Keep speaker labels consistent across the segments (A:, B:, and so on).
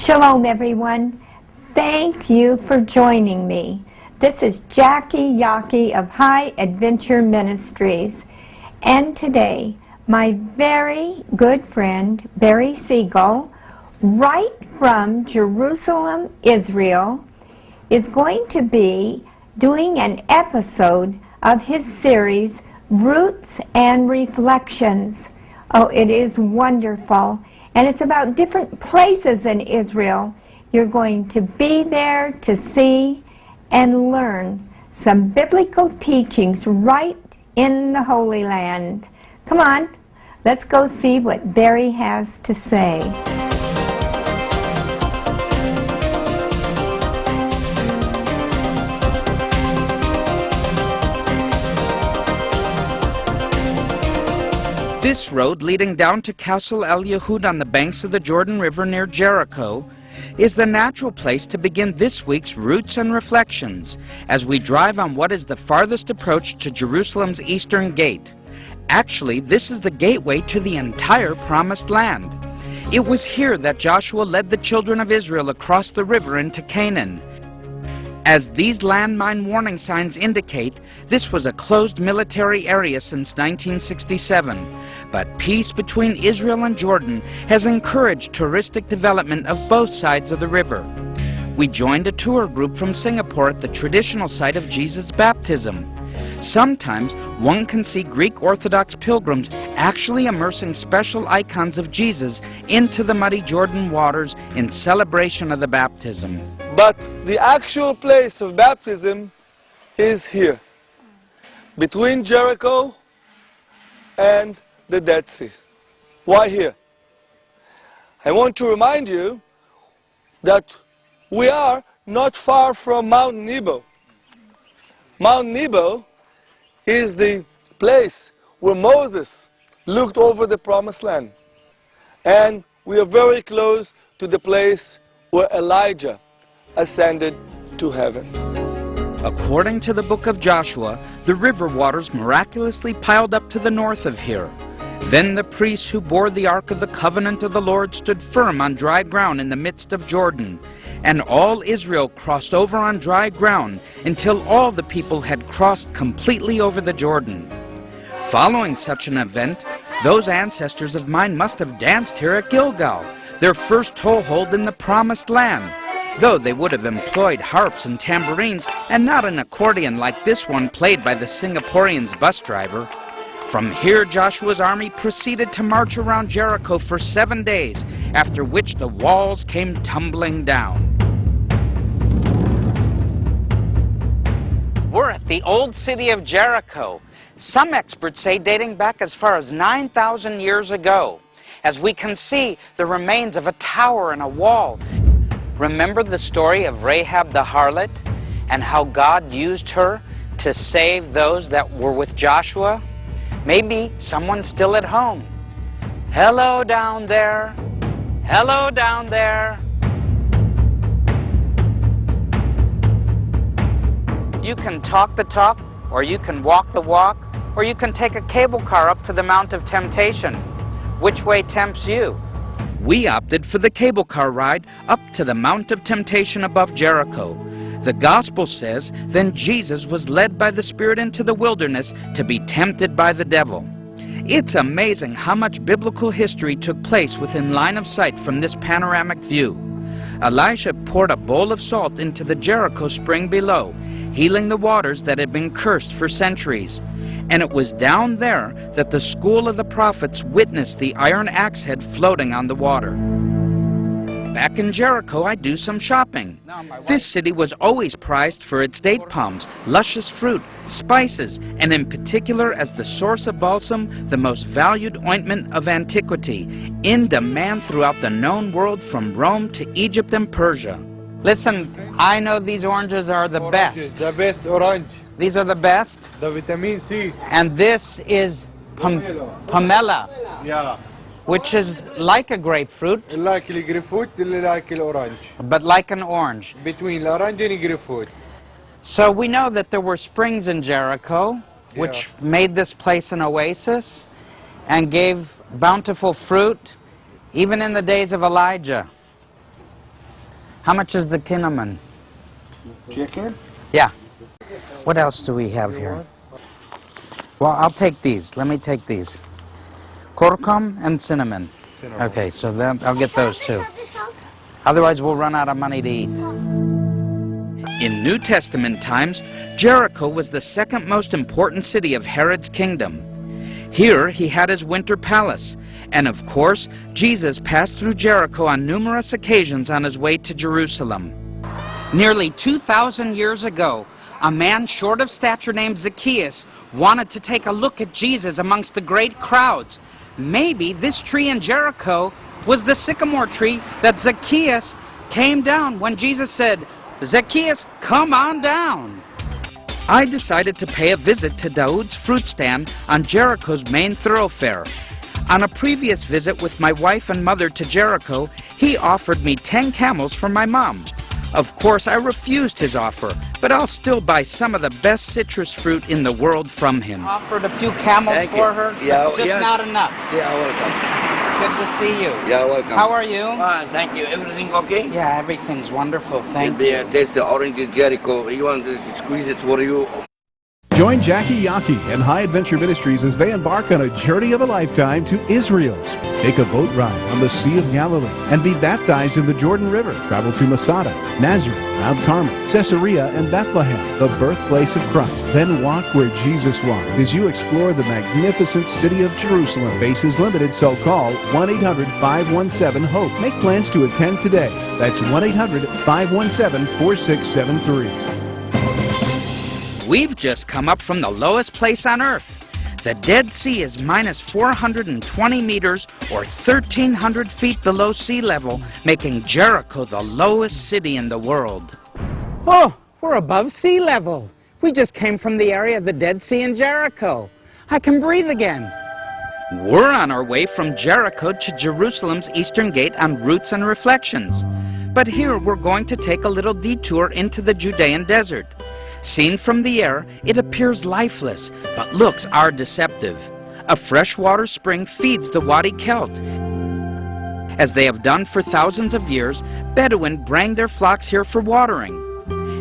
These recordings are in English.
A: Shalom, everyone. Thank you for joining me. This is Jackie Yaki of High Adventure Ministries. And today, my very good friend, Barry Siegel, right from Jerusalem, Israel, is going to be doing an episode of his series, Roots and Reflections. Oh, it is wonderful. And it's about different places in Israel. You're going to be there to see and learn some biblical teachings right in the Holy Land. Come on, let's go see what Barry has to say.
B: This road leading down to Castle El Yehud on the banks of the Jordan River near Jericho is the natural place to begin this week's Roots and Reflections as we drive on what is the farthest approach to Jerusalem's eastern gate. Actually, this is the gateway to the entire Promised Land. It was here that Joshua led the children of Israel across the river into Canaan. As these landmine warning signs indicate, this was a closed military area since 1967, but peace between Israel and Jordan has encouraged touristic development of both sides of the river. We joined a tour group from Singapore at the traditional site of Jesus' baptism. Sometimes one can see Greek Orthodox pilgrims actually immersing special icons of Jesus into the muddy Jordan waters in celebration of the baptism.
C: But the actual place of baptism is here, between Jericho and the Dead Sea. Why here? I want to remind you that we are not far from Mount Nebo. Mount Nebo is the place where Moses looked over the Promised Land. And we are very close to the place where Elijah ascended to heaven.
B: According to the book of Joshua, the river waters miraculously piled up to the north of here. Then the priests who bore the Ark of the Covenant of the Lord stood firm on dry ground in the midst of Jordan, and all Israel crossed over on dry ground until all the people had crossed completely over the Jordan. Following such an event, those ancestors of mine must have danced here at Gilgal, their first toehold in the Promised Land, though they would have employed harps and tambourines and not an accordion like this one played by the Singaporean's bus driver. From here, Joshua's army proceeded to march around Jericho for 7 days, after which the walls came tumbling down. We're at the old city of Jericho, some experts say dating back as far as 9,000 years ago. As we can see, the remains of a tower and a wall. Remember the story of Rahab the harlot and how God used her to save those that were with Joshua? Maybe someone's still at home. Hello down there. Hello down there. You can talk the talk, or you can walk the walk, or you can take a cable car up to the Mount of Temptation. Which way tempts you? We opted for the cable car ride up to the Mount of Temptation above Jericho. The Gospel says, then Jesus was led by the Spirit into the wilderness to be tempted by the devil. It's amazing how much biblical history took place within line of sight from this panoramic view. Elisha poured a bowl of salt into the Jericho spring below, healing the waters that had been cursed for centuries. And it was down there that the school of the prophets witnessed the iron axe head floating on the water. Back in Jericho, I do some shopping. This city was always prized for its date palms, luscious fruit, spices, and in particular as the source of balsam, the most valued ointment of antiquity, in demand throughout the known world from Rome to Egypt and Persia. Listen, I know these oranges are the best.
D: The best orange.
B: These are the best.
D: The vitamin C.
B: And this is pomelo.
D: Yeah.
B: Which is like a grapefruit.
D: Like the grapefruit, like the orange.
B: But like an orange.
D: Between the orange and the grapefruit.
B: So we know that there were springs in Jericho, which made this place an oasis and gave bountiful fruit, even in the days of Elijah. How much is the cinnamon?
D: Chicken?
B: Yeah. What else do we have here? Well, I'll take these. Let me take these. Kurkum and cinnamon. Okay, so then I'll get those too. Otherwise, we'll run out of money to eat. In New Testament times, Jericho was the second most important city of Herod's kingdom. Here he had his winter palace, and of course, Jesus passed through Jericho on numerous occasions on his way to Jerusalem. Nearly 2,000 years ago, a man short of stature named Zacchaeus wanted to take a look at Jesus amongst the great crowds. Maybe this tree in Jericho was the sycamore tree that Zacchaeus came down when Jesus said, "Zacchaeus, come on down." I decided to pay a visit to Daud's fruit stand on Jericho's main thoroughfare. On a previous visit with my wife and mother to Jericho, he offered me 10 camels for my mom. Of course, I refused his offer, but I'll still buy some of the best citrus fruit in the world from him. Offered a few camels
E: Thank
B: for
E: you.
B: her,
E: Yeah,
B: just
E: yeah.
B: not enough.
E: Yeah, welcome.
B: Good to see you.
E: Yeah, welcome.
B: How are you?
E: Fine, thank you. Everything okay?
B: Yeah, everything's wonderful, thank you.
E: Taste the orange Jericho. You want to squeeze it for you?
F: Join Jackie Yaki and High Adventure Ministries as they embark on a journey of a lifetime to Israel. Take a boat ride on the Sea of Galilee and be baptized in the Jordan River. Travel to Masada, Nazareth, Mount Carmel, Caesarea, and Bethlehem, the birthplace of Christ. Then walk where Jesus walked as you explore the magnificent city of Jerusalem. Spaces limited, so call 1-800-517-HOPE. Make plans to attend today. That's 1-800-517-4673.
B: We've just come up from the lowest place on Earth. The Dead Sea is minus 420 meters or 1,300 feet below sea level, making Jericho the lowest city in the world. Oh, we're above sea level. We just came from the area of the Dead Sea in Jericho. I can breathe again. We're on our way from Jericho to Jerusalem's Eastern Gate on Roots and Reflections. But here we're going to take a little detour into the Judean desert. Seen from the air, it appears lifeless, but looks are deceptive. A freshwater spring feeds the Wadi Kelt. As they have done for thousands of years, Bedouin bring their flocks here for watering.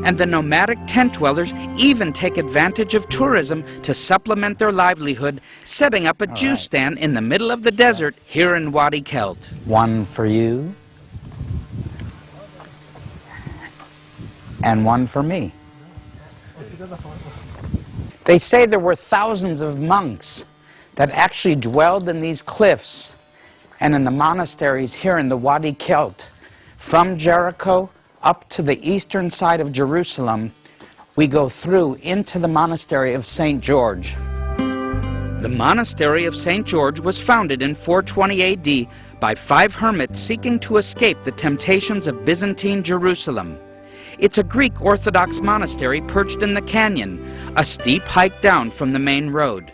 B: And the nomadic tent dwellers even take advantage of tourism to supplement their livelihood, setting up a juice stand in the middle of the desert here in Wadi Kelt. One for you, and one for me. They say there were thousands of monks that actually dwelled in these cliffs and in the monasteries here in the Wadi Kelt. From Jericho up to the eastern side of Jerusalem, we go through into the monastery of St. George. The monastery of St. George was founded in 420 AD by 5 hermits seeking to escape the temptations of Byzantine Jerusalem. It's a Greek Orthodox monastery perched in the canyon, a steep hike down from the main road.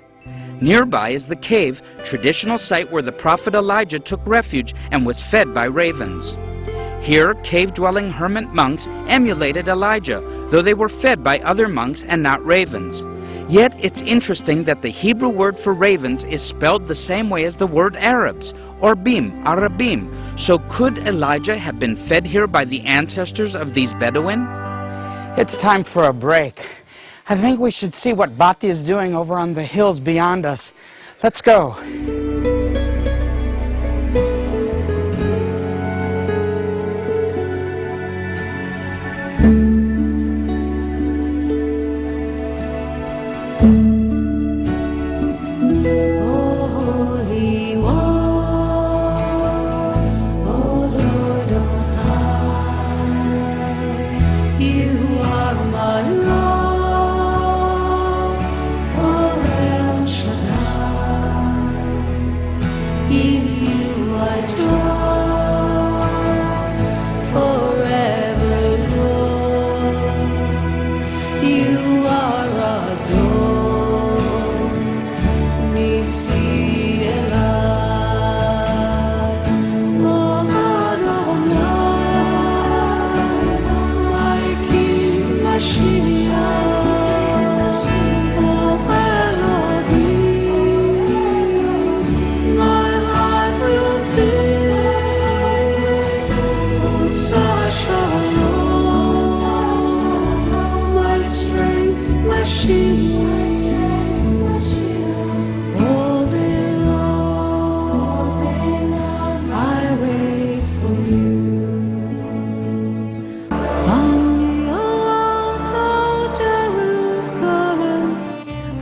B: Nearby is the cave, traditional site where the prophet Elijah took refuge and was fed by ravens. Here, cave-dwelling hermit monks emulated Elijah, though they were fed by other monks and not ravens. Yet it's interesting that the Hebrew word for ravens is spelled the same way as the word Arabs, or bim, Arabim. So could Elijah have been fed here by the ancestors of these Bedouin? It's time for a break. I think we should see what Bati is doing over on the hills beyond us. Let's go.
G: Sasha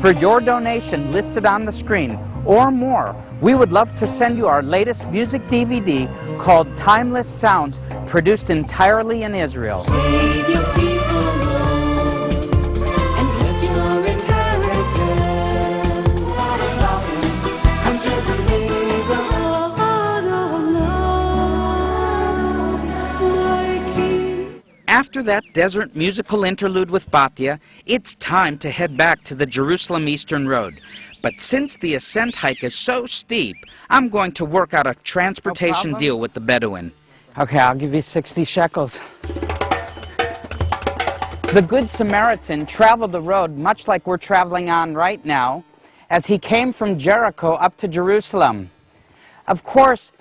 B: For your donation listed on the screen or more, we would love to send you our latest music DVD called Timeless Sounds, produced entirely in Israel.
G: Save your people, Lord, and bless your inheritance. It's often come to deliver heart of love, my King.
B: After that desert musical interlude with Batya, it's time to head back to the Jerusalem Eastern Road. But since the ascent hike is so steep, I'm going to work out a transportation deal with the Bedouin. Okay, I'll give you 60 shekels. The Good Samaritan traveled the road much like we're traveling on right now, as he came from Jericho up to Jerusalem. Of course,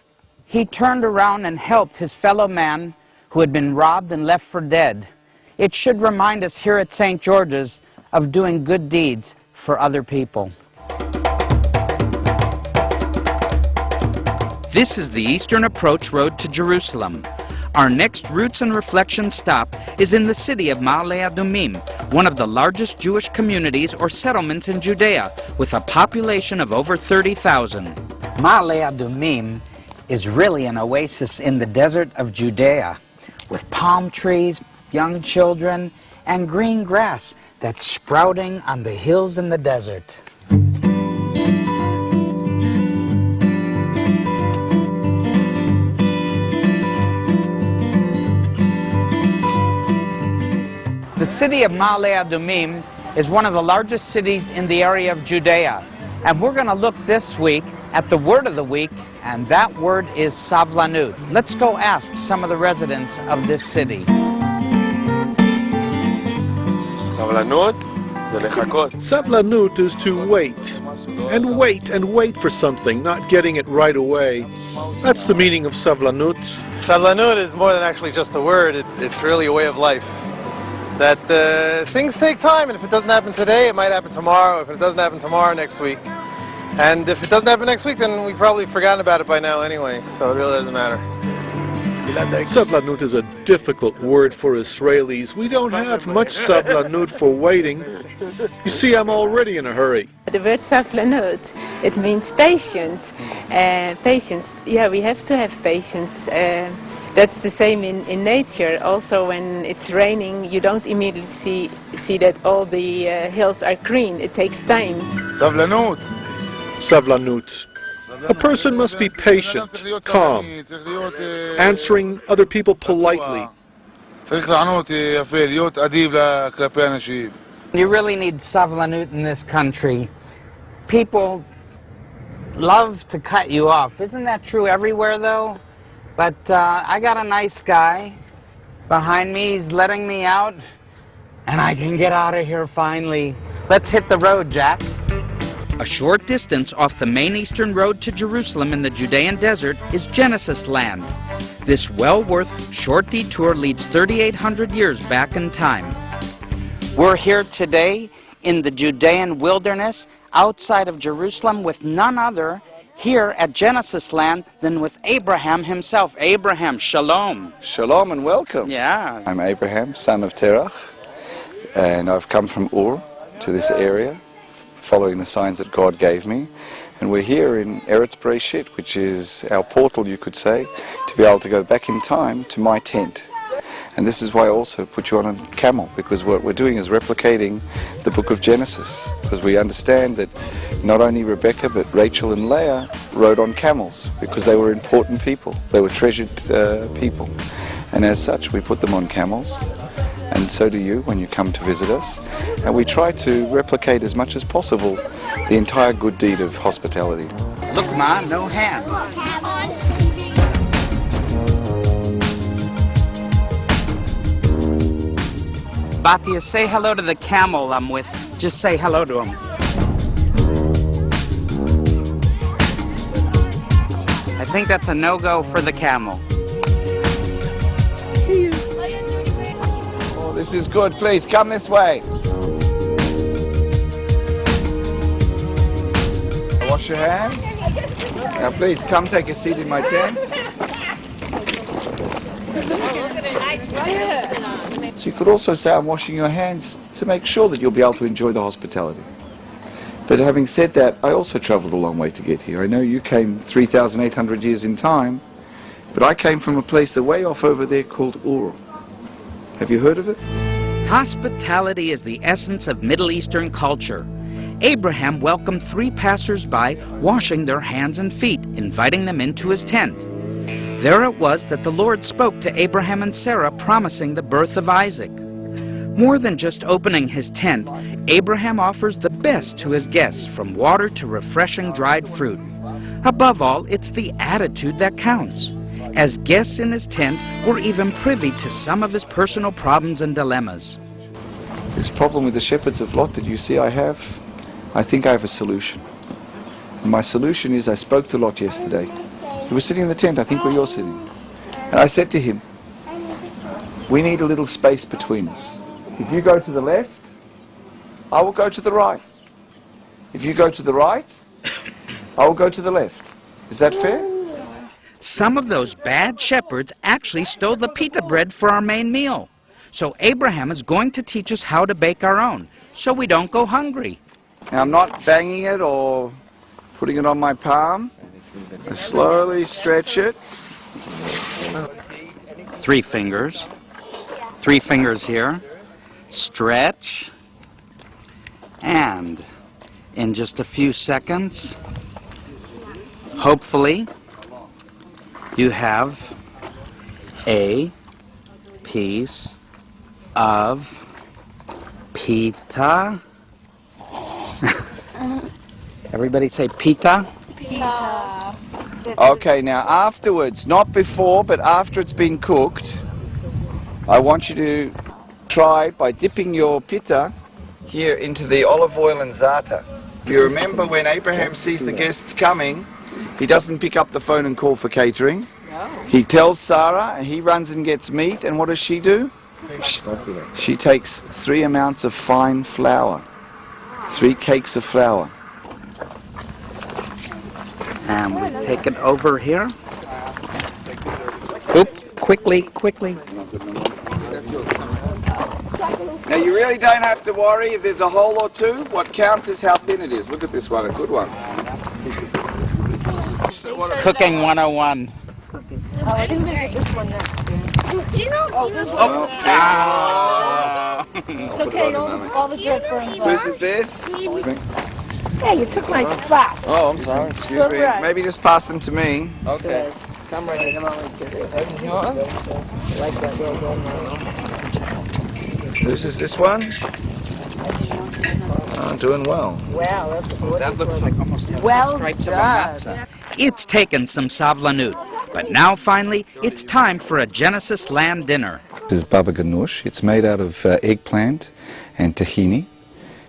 B: he turned around and helped his fellow man who had been robbed and left for dead. It should remind us here at St. George's of doing good deeds for other people. This is the Eastern Approach Road to Jerusalem. Our next Roots and Reflection stop is in the city of Ma'ale Adumim, one of the largest Jewish communities or settlements in Judea, with a population of over 30,000. Ma'ale Adumim is really an oasis in the desert of Judea, with palm trees, young children, and green grass that's sprouting on the hills in the desert. The city of Ma'ale Adumim is one of the largest cities in the area of Judea. And we're going to look this week at the word of the week, and that word is savlanut. Let's go ask some of the residents of this city.
C: סבלנות זה לחכות.
H: Sablanut is to wait, and wait, and wait for something, not getting it right away. That's the meaning of Sablanut.
I: Sablanut is more than actually just a word, it's really a way of life. That things take time, and if it doesn't happen today, it might happen tomorrow. If it doesn't happen tomorrow, next week. And if it doesn't happen next week, then we've probably forgotten about it by now anyway, so it really doesn't matter.
H: Sablanut is a difficult word for Israelis. We don't have much Sablanut for waiting. You see, I'm already in a hurry.
J: The word savlanut, it means patience. Patience, yeah, we have to have patience. That's the same in nature. Also, when it's raining, you don't immediately see that all the hills are green. It takes time.
D: סבלנות.
H: Sablanut. A person must be patient, calm, answering other people politely.
D: צריך לענות יפה, להיות אדיב כלפי אנשים.
B: You really need savlanut in this country. People love to cut you off. Isn't that true everywhere, though? But I got a nice guy behind me. He's letting me out, and I can get out of here finally. Let's hit the road, Jack. A short distance off the main eastern road to Jerusalem in the Judean desert is Genesis Land. This well-worth short detour leads 3,800 years back in time. We're here today in the Judean wilderness outside of Jerusalem with none other here at Genesis Land than with Abraham himself. Abraham, shalom.
K: Shalom and welcome.
B: Yeah.
K: I'm Abraham, son of Terach, and I've come from Ur to this area, following the signs that God gave me. And we're here in Eretz Bereshit, which is our portal, you could say, to be able to go back in time to my tent. And this is why I also put you on a camel, because what we're doing is replicating the book of Genesis, because we understand that not only Rebecca but Rachel and Leah rode on camels because they were important people, they were treasured people, and as such we put them on camels, and so do you when you come to visit us, and we try to replicate as much as possible the entire good deed of hospitality.
B: Look, Ma, no hands. Batya, say hello to the camel I'm with. Just say hello to him. I think that's a no-go for the camel.
K: Oh, this is good. Please, come this way. Wash your hands. Now, please, come take a seat in my tent. So you could also say I'm washing your hands to make sure that you'll be able to enjoy the hospitality. But having said that, I also travelled a long way to get here. I know you came 3,800 years in time, but I came from a place way off over there called Ur. Have you heard of it?
B: Hospitality is the essence of Middle Eastern culture. Abraham welcomed 3 passers-by, washing their hands and feet, inviting them into his tent. There it was that the Lord spoke to Abraham and Sarah, promising the birth of Isaac. More than just opening his tent, Abraham offers the best to his guests, from water to refreshing dried fruit. Above all, it's the attitude that counts. As guests in his tent, we're even privy to some of his personal problems and dilemmas.
K: This problem with the shepherds of Lot that you see I think I have a solution. And my solution is I spoke to Lot yesterday. He was sitting in the tent, I think where you're sitting. And I said to him, we need a little space between us. If you go to the left, I will go to the right. If you go to the right, I will go to the left. Is that fair?
B: Some of those bad shepherds actually stole the pita bread for our main meal. So Abraham is going to teach us how to bake our own, so we don't go hungry.
K: Now I'm not banging it or putting it on my palm. I slowly stretch it.
B: 3 fingers. 3 fingers here. Stretch. And in just a few seconds, hopefully, you have a piece of pita. Everybody say pita.
L: Pizza.
K: Okay, now afterwards, not before, but after it's been cooked, I want you to try by dipping your pita here into the olive oil and za'atar. If you remember, when Abraham sees the guests coming, he doesn't pick up the phone and call for catering. He tells Sarah, and he runs and gets meat, and what does she do? She takes 3 amounts of fine flour, 3 cakes of flour.
B: And we take it over here. Oop, quickly, quickly.
K: Now you really don't have to worry if there's a hole or two. What counts is how thin it is. Look at this one, a good one.
B: Cooking 101.
L: Oh, I think we're gonna get this one next. Oh, this one.
B: Ah.
L: It's okay, all the dirt burns
K: Whose
L: off.
K: is this?
L: Yeah, you took my spot.
K: Oh, I'm sorry. Excuse
L: So
K: me.
L: right.
K: Maybe just pass them to me.
L: Okay. Come right here. Like that.
K: Whose is this one? Oh, doing well.
L: Wow,
B: That looks like almost has
L: Well
B: the stripes of a
L: done.
B: matzah. It's taken some savlanut, but now finally it's time for a Genesis land dinner.
K: This is baba ganoush. It's made out of eggplant and tahini,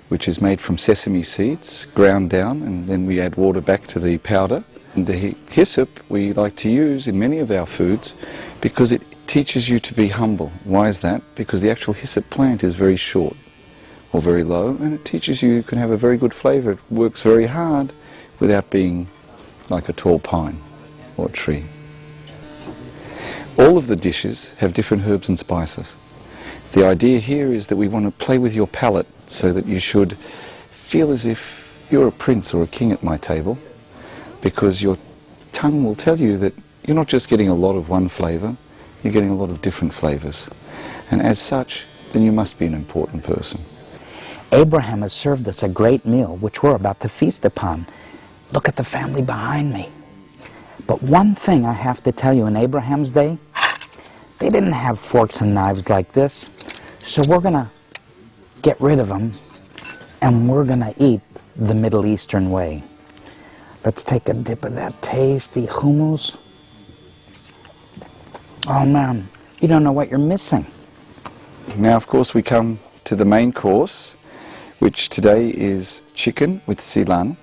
K: which is made from sesame seeds, ground down, and then we add water back to the powder. And the hyssop we like to use in many of our foods because it teaches you to be humble. Why is that? Because the actual hyssop plant is very short or very low, and it teaches you can have a very good flavour. It works very hard without being like a tall pine or a tree. All of the dishes have different herbs and spices. The idea here is that we want to play with your palate so that you should feel as if you're a prince or a king at my table, because your tongue will tell you that you're not just getting a lot of one flavour, you're getting a lot of different flavours. And as such, then you must be an important person.
B: Abraham has served us a great meal, which we're about to feast upon. Look at the family behind me. But one thing I have to tell you, in Abraham's day, they didn't have forks and knives like this. So we're going to get rid of them, and we're going to eat the Middle Eastern way. Let's take a dip of that tasty hummus. Oh man, you don't know what you're missing.
K: Now, of course, we come to the main course, which today is chicken with silan,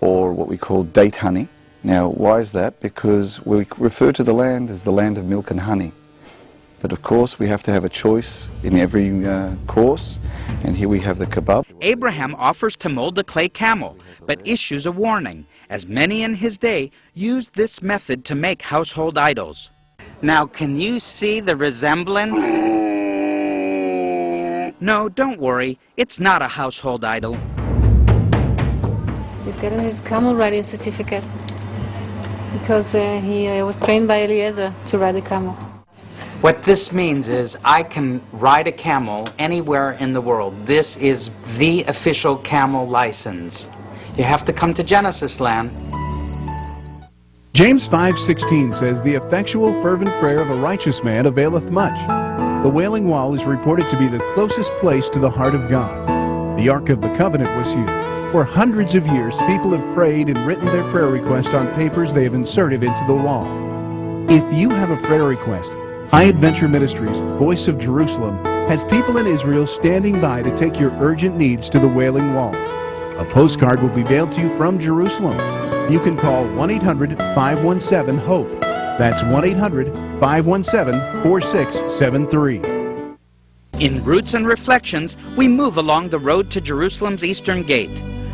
K: or what we call date honey. Now, why is that? Because we refer to the land as the land of milk and honey. But of course, we have to have a choice in every course, and here we have the kebab.
B: Abraham offers to mold a clay camel, but issues a warning, as many in his day used this method to make household idols. Now, can you see the resemblance? No, don't worry. It's not a household idol.
L: He's getting his camel riding certificate because he was trained by Eliezer to ride a camel.
B: What this means is I can ride a camel anywhere in the world. This is the official camel license. You have to come to Genesis land.
F: James 5:16 says, "The effectual fervent prayer of a righteous man availeth much." The Wailing Wall is reported to be the closest place to the heart of God. The Ark of the Covenant was here. For hundreds of years, people have prayed and written their prayer request on papers they have inserted into the wall. If you have a prayer request, High Adventure Ministries, Voice of Jerusalem, has people in Israel standing by to take your urgent needs to the Wailing Wall. A postcard will be mailed to you from Jerusalem. You can call 1-800-517-HOPE. That's 1-800-517-4673.
B: In Roots and Reflections, we move along the road to Jerusalem's eastern gate.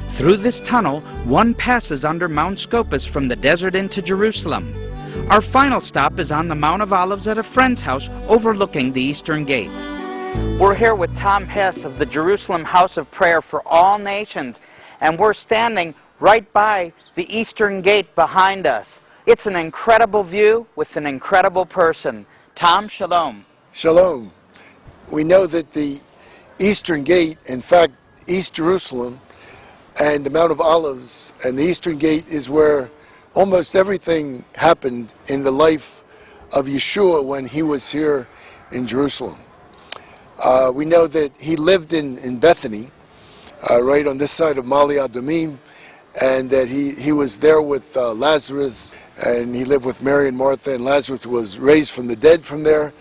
B: Through this tunnel, one passes under Mount Scopus from the desert into Jerusalem. Our final stop is on the Mount of Olives at a friend's house overlooking the eastern gate. We're here with Tom Hess of the Jerusalem House of Prayer for All Nations, and we're standing right by the eastern gate behind us. It's an incredible view with an incredible person. Tom, shalom.
M: Shalom. We know that the eastern gate, in fact, East Jerusalem and the Mount of Olives and the eastern gate is where almost everything happened in the life of Yeshua when he was here in Jerusalem. We know that he lived in Bethany, right on this side of Mali Adumim, and that he was there with Lazarus, and he lived with Mary and Martha, and Lazarus was raised from the dead from there.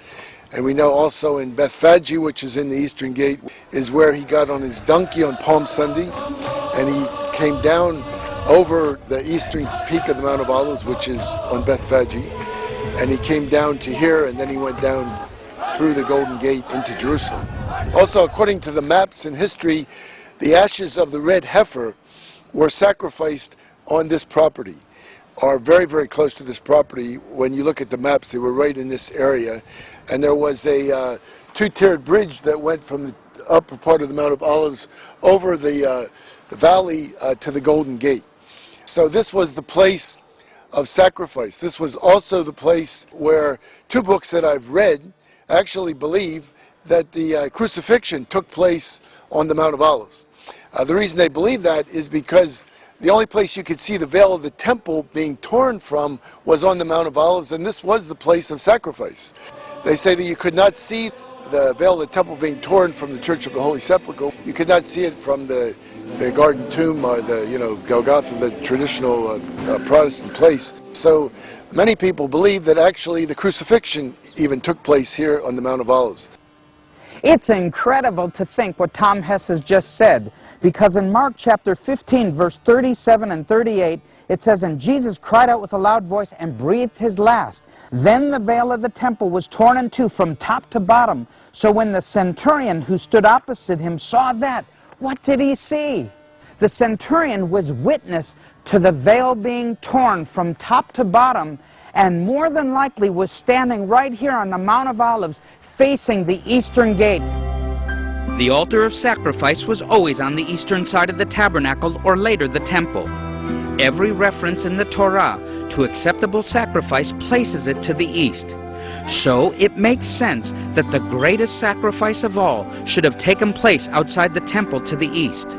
M: And we know also in Bethphage, which is in the eastern gate, is where he got on his donkey on Palm Sunday, and he came down over the eastern peak of the Mount of Olives, which is on Bethphage, and he came down to here, and then he went down through the Golden Gate into Jerusalem. Also, according to the maps in history, the ashes of the red heifer were sacrificed on this property, or very, very close to this property. When you look at the maps, they were right in this area, and there was a two-tiered bridge that went from the upper part of the Mount of Olives over the valley to the Golden Gate. So this was the place of sacrifice. This was also the place where two books that I've read actually believe that the crucifixion took place on the Mount of Olives. The reason they believe that is because the only place you could see the veil of the temple being torn from was on the Mount of Olives, and this was the place of sacrifice. They say that you could not see the veil of the temple being torn from the Church of the Holy Sepulchre. You could not see it from the Garden Tomb or the Golgotha, the traditional Protestant place. So many people believe that actually the crucifixion even took place here on the Mount of Olives.
B: It's incredible to think what Tom Hess has just said, because in Mark chapter 15, verse 37 and 38, it says, "And Jesus cried out with a loud voice and breathed his last. Then the veil of the temple was torn in two from top to bottom. So when the centurion who stood opposite him saw that, what did he see? The centurion was witness to the veil being torn from top to bottom, and more than likely was standing right here on the Mount of Olives facing the eastern gate." The altar of sacrifice was always on the eastern side of the tabernacle, or later the temple. Every reference in the Torah to acceptable sacrifice places it to the east. So it makes sense that the greatest sacrifice of all should have taken place outside the temple to the east.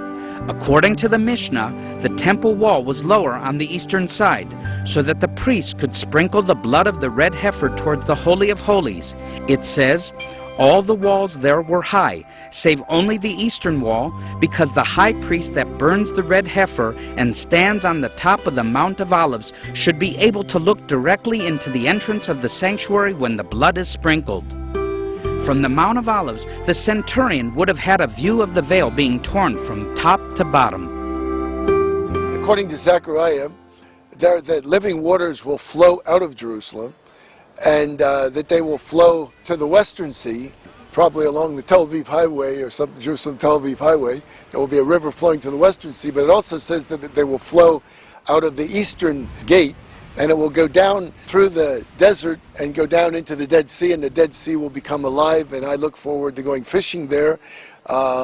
B: According to the Mishnah, the temple wall was lower on the eastern side, so that the priests could sprinkle the blood of the red heifer towards the Holy of Holies. It says, "All the walls there were high, save only the eastern wall, because the high priest that burns the red heifer and stands on the top of the Mount of Olives should be able to look directly into the entrance of the sanctuary when the blood is sprinkled." From the Mount of Olives, the centurion would have had a view of the veil being torn from top to bottom.
M: According to Zechariah, that living waters will flow out of Jerusalem, and that they will flow to the Western Sea, probably along the Tel Aviv Highway or something, Jerusalem-Tel Aviv Highway. There will be a river flowing to the Western Sea, but it also says that they will flow out of the Eastern Gate, and it will go down through the desert and go down into the Dead Sea, and the Dead Sea will become alive, and I look forward to going fishing there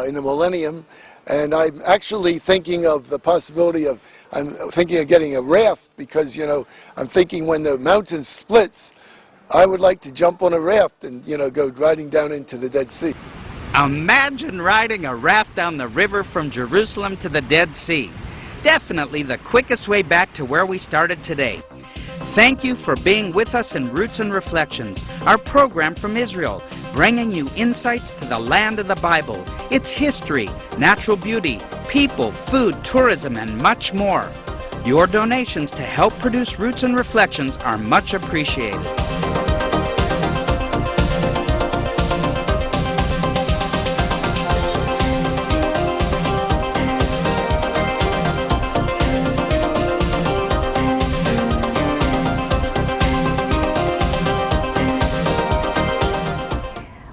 M: in the millennium, And I'm actually thinking of the possibility of, I'm thinking of getting a raft because, you know, I'm thinking when the mountain splits, I would like to jump on a raft and, you know, go riding down into the Dead Sea.
B: Imagine riding a raft down the river from Jerusalem to the Dead Sea. Definitely the quickest way back to where we started today. Thank you for being with us in Roots and Reflections, our program from Israel, bringing you insights to the land of the Bible, its history, natural beauty, people, food, tourism, and much more. Your donations to help produce Roots and Reflections are much appreciated.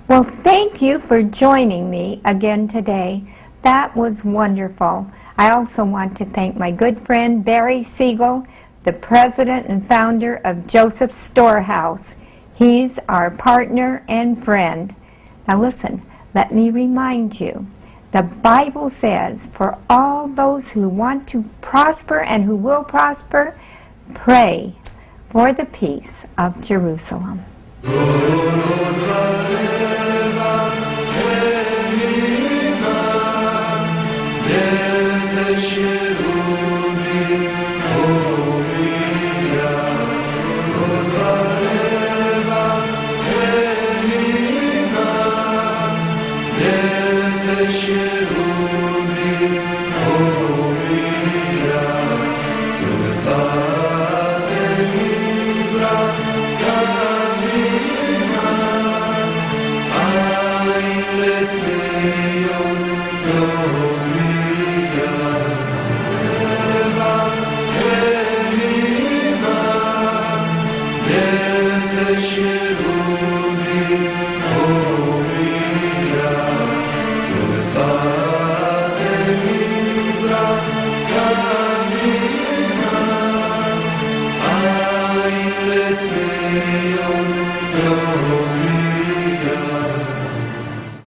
A: Well, thank you for joining me again today. That was wonderful. I also want to thank my good friend Barry Siegel, the president and founder of Joseph's Storehouse. He's our partner and friend. Now listen, let me remind you, the Bible says, for all those who want to prosper and who will prosper, pray for the peace of Jerusalem.
G: Ein Letzio